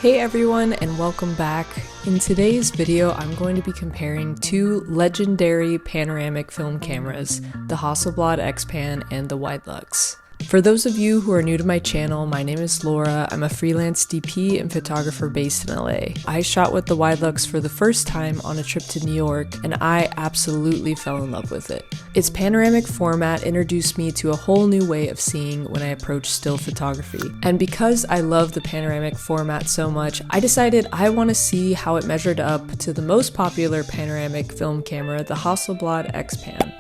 Hey everyone, and welcome back. In today's video, I'm going to be comparing two legendary panoramic film cameras, the Hasselblad X-pan and the Widelux. For those of you who are new to my channel, my name is Laura. I'm a freelance DP and photographer based in LA. I shot with the Widelux for the first time on a trip to New York, and I absolutely fell in love with it. Its panoramic format introduced me to a whole new way of seeing when I approach still photography. And because I love the panoramic format so much, I decided I want to see how it measured up to the most popular panoramic film camera, the Hasselblad X-pan.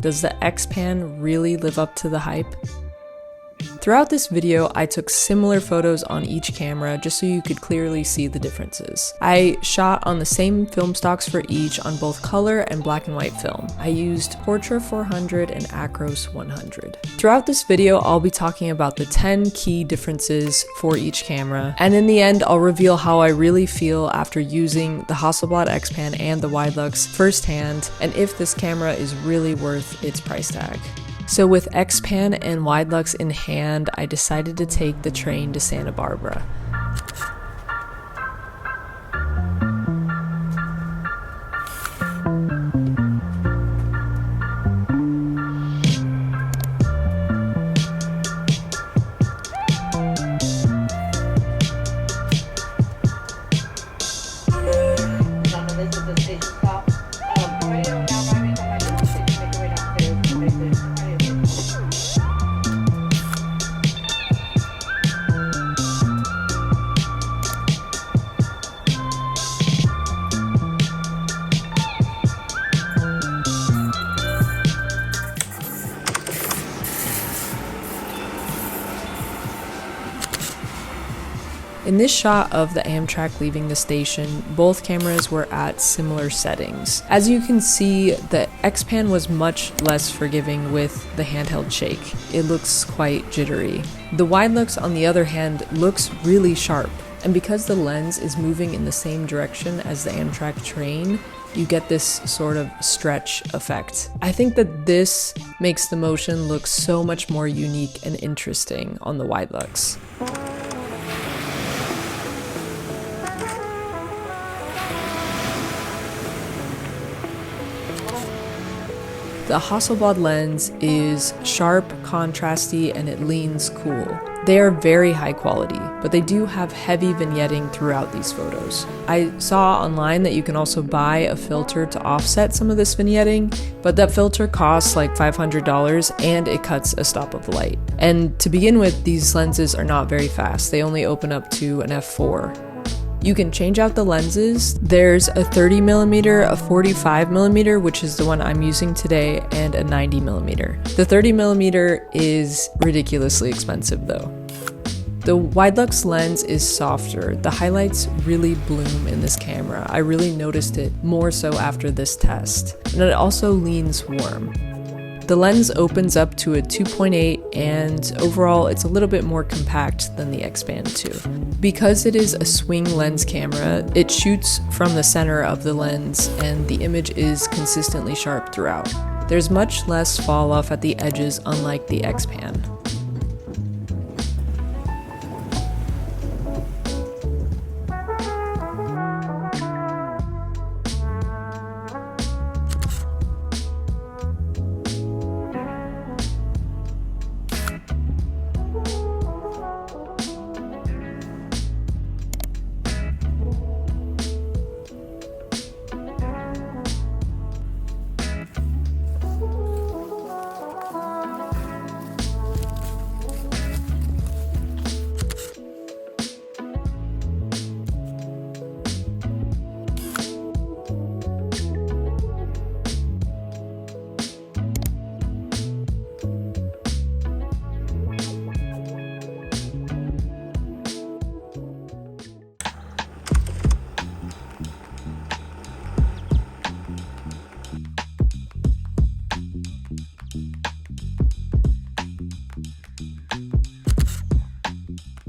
Does the X-pan really live up to the hype? Throughout this video, I took similar photos on each camera just so you could clearly see the differences. I shot on the same film stocks for each on both color and black and white film. I used Portra 400 and Acros 100. Throughout this video, I'll be talking about the 10 key differences for each camera, and in the end, I'll reveal how I really feel after using the Hasselblad X-pan and the Widelux firsthand, and if this camera is really worth its price tag. So with X-pan and Widelux in hand, I decided to take the train to Santa Barbara. In this shot of the Amtrak leaving the station, both cameras were at similar settings. As you can see, the X-pan was much less forgiving with the handheld shake. It looks quite jittery. The Widelux, on the other hand, looks really sharp, and because the lens is moving in the same direction as the Amtrak train, you get this sort of stretch effect. I think that this makes the motion look so much more unique and interesting on the Widelux. The Hasselblad lens is sharp, contrasty, and it leans cool. They are very high quality, but they do have heavy vignetting throughout these photos. I saw online that you can also buy a filter to offset some of this vignetting, but that filter costs like $500 and it cuts a stop of light. And to begin with, these lenses are not very fast. They only open up to an f4. You can change out the lenses. There's a 30mm, a 45mm, which is the one I'm using today, and a 90mm. The 30mm is ridiculously expensive though. The Widelux lens is softer. The highlights really bloom in this camera. I really noticed it more so after this test. And it also leans warm. The lens opens up to a 2.8 and overall it's a little bit more compact than the X-pan too. Because it is a swing lens camera, it shoots from the center of the lens and the image is consistently sharp throughout. There's much less fall off at the edges unlike the X-pan.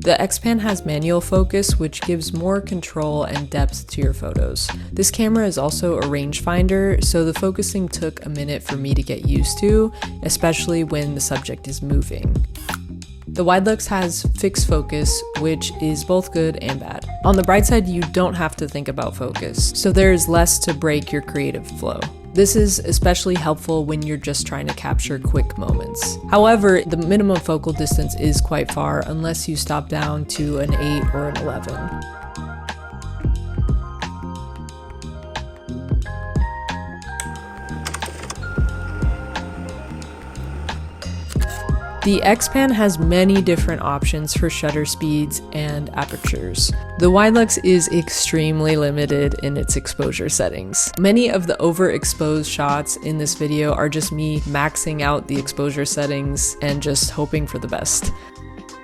The X-pan has manual focus, which gives more control and depth to your photos. This camera is also a rangefinder, so the focusing took a minute for me to get used to, especially when the subject is moving. The Widelux has fixed focus, which is both good and bad. On the bright side, you don't have to think about focus, so there is less to break your creative flow. This is especially helpful when you're just trying to capture quick moments. However, the minimum focal distance is quite far unless you stop down to an 8 or an 11. The X-pan has many different options for shutter speeds and apertures. The Widelux is extremely limited in its exposure settings. Many of the overexposed shots in this video are just me maxing out the exposure settings and just hoping for the best.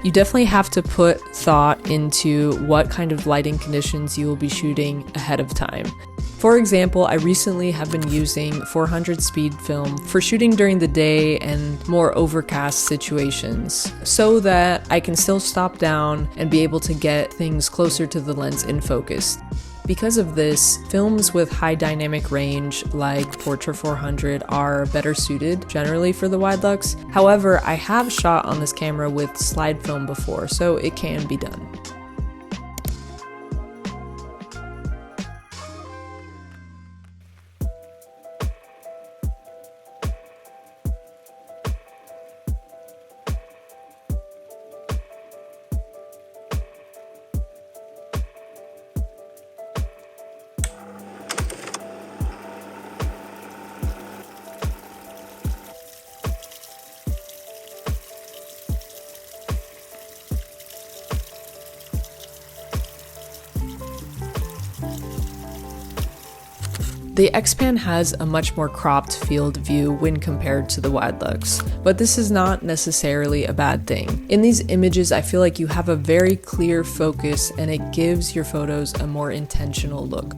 You definitely have to put thought into what kind of lighting conditions you will be shooting ahead of time. For example, I recently have been using 400 speed film for shooting during the day and more overcast situations so that I can still stop down and be able to get things closer to the lens in focus. Because of this, films with high dynamic range like Portra 400 are better suited generally for the Widelux. However, I have shot on this camera with slide film before, so it can be done. The X-pan has a much more cropped field of view when compared to the Widelux, but this is not necessarily a bad thing. In these images, I feel like you have a very clear focus and it gives your photos a more intentional look.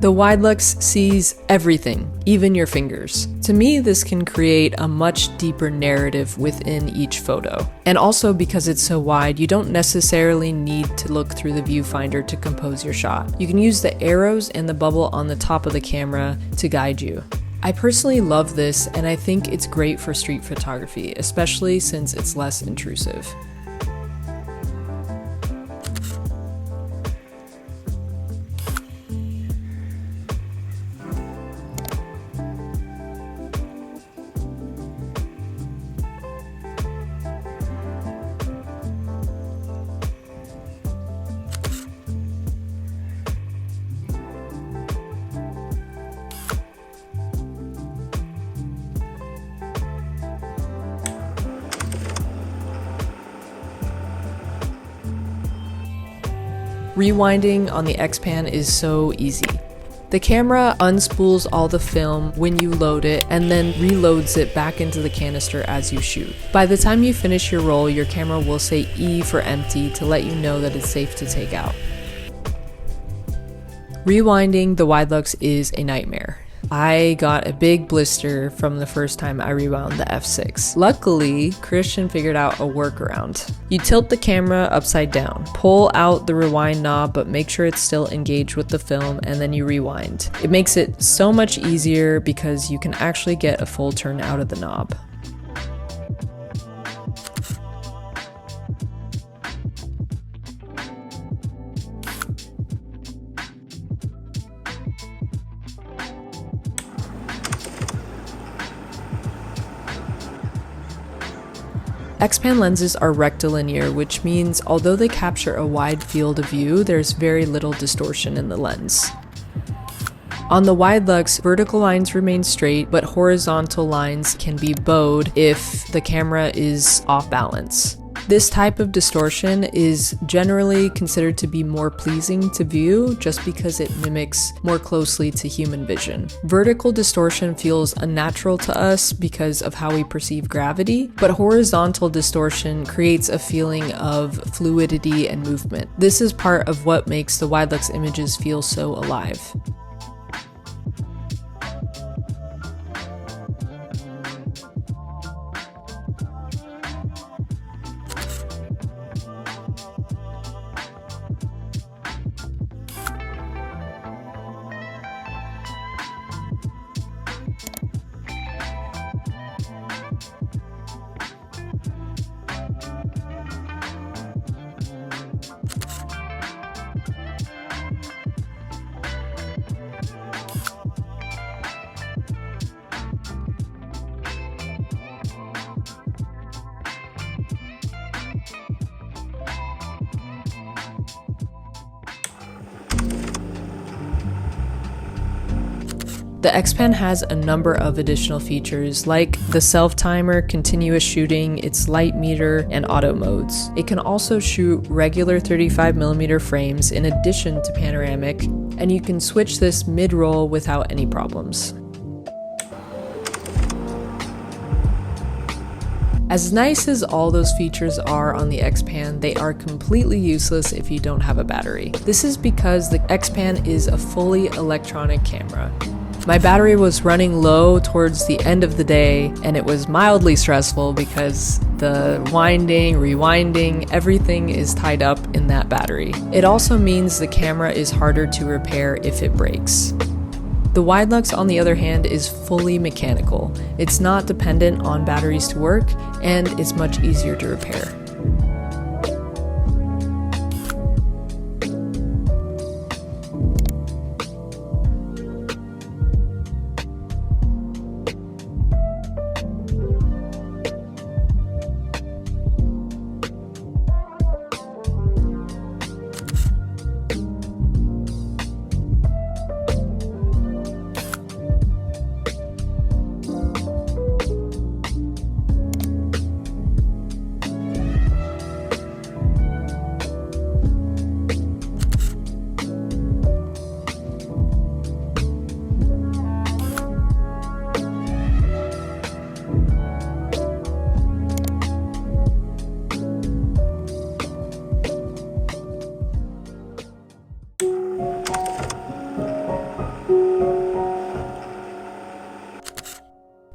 The Widelux sees everything, even your fingers. To me, this can create a much deeper narrative within each photo. And also because it's so wide, you don't necessarily need to look through the viewfinder to compose your shot. You can use the arrows and the bubble on the top of the camera to guide you. I personally love this, and I think it's great for street photography, especially since it's less intrusive. Rewinding on the X-pan is so easy. The camera unspools all the film when you load it and then reloads it back into the canister as you shoot. By the time you finish your roll, your camera will say E for empty to let you know that it's safe to take out. Rewinding the Widelux is a nightmare. I got a big blister from the first time I rewound the f6. Luckily, Christian figured out a workaround. You tilt the camera upside down, pull out the rewind knob but make sure it's still engaged with the film, and then you rewind. It makes it so much easier because you can actually get a full turn out of the knob. X-pan lenses are rectilinear, which means although they capture a wide field of view, there's very little distortion in the lens. On the Widelux, vertical lines remain straight, but horizontal lines can be bowed if the camera is off balance. This type of distortion is generally considered to be more pleasing to view just because it mimics more closely to human vision. Vertical distortion feels unnatural to us because of how we perceive gravity, but horizontal distortion creates a feeling of fluidity and movement. This is part of what makes the Widelux images feel so alive. The X-pan has a number of additional features like the self-timer, continuous shooting, its light meter, and auto modes. It can also shoot regular 35mm frames in addition to panoramic, and you can switch this mid-roll without any problems. As nice as all those features are on the X-pan, they are completely useless if you don't have a battery. This is because the X-pan is a fully electronic camera. My battery was running low towards the end of the day, and it was mildly stressful because the winding, rewinding, everything is tied up in that battery. It also means the camera is harder to repair if it breaks. The Widelux, on the other hand, is fully mechanical. It's not dependent on batteries to work, and it's much easier to repair.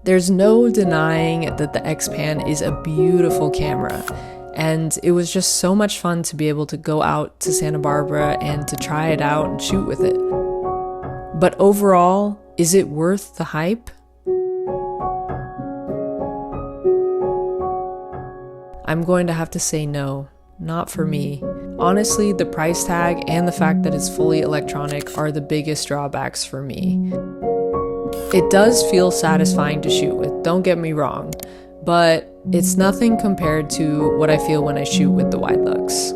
There's no denying that the X-pan is a beautiful camera, and it was just so much fun to be able to go out to Santa Barbara and to try it out and shoot with it. But overall, is it worth the hype? I'm going to have to say no, not for me. Honestly, the price tag and the fact that it's fully electronic are the biggest drawbacks for me. It does feel satisfying to shoot with, don't get me wrong, but it's nothing compared to what I feel when I shoot with the Widelux.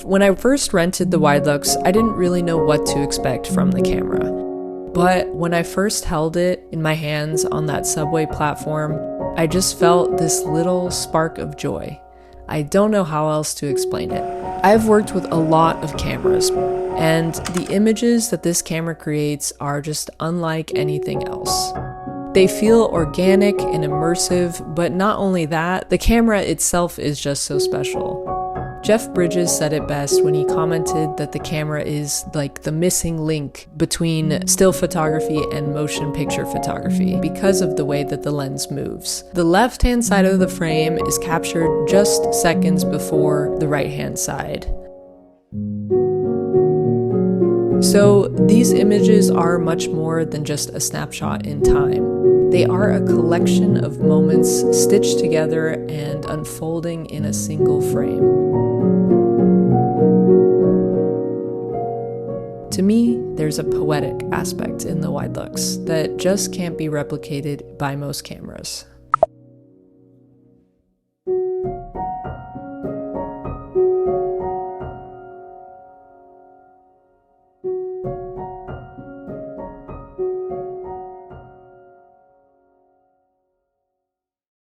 When I first rented the Widelux, I didn't really know what to expect from the camera. But when I first held it in my hands on that subway platform, I just felt this little spark of joy. I don't know how else to explain it. I've worked with a lot of cameras, and the images that this camera creates are just unlike anything else. They feel organic and immersive, but not only that, the camera itself is just so special. Jeff Bridges said it best when he commented that the camera is like the missing link between still photography and motion picture photography because of the way that the lens moves. The left-hand side of the frame is captured just seconds before the right-hand side. So these images are much more than just a snapshot in time. They are a collection of moments stitched together and unfolding in a single frame. To me, there's a poetic aspect in the Widelux that just can't be replicated by most cameras.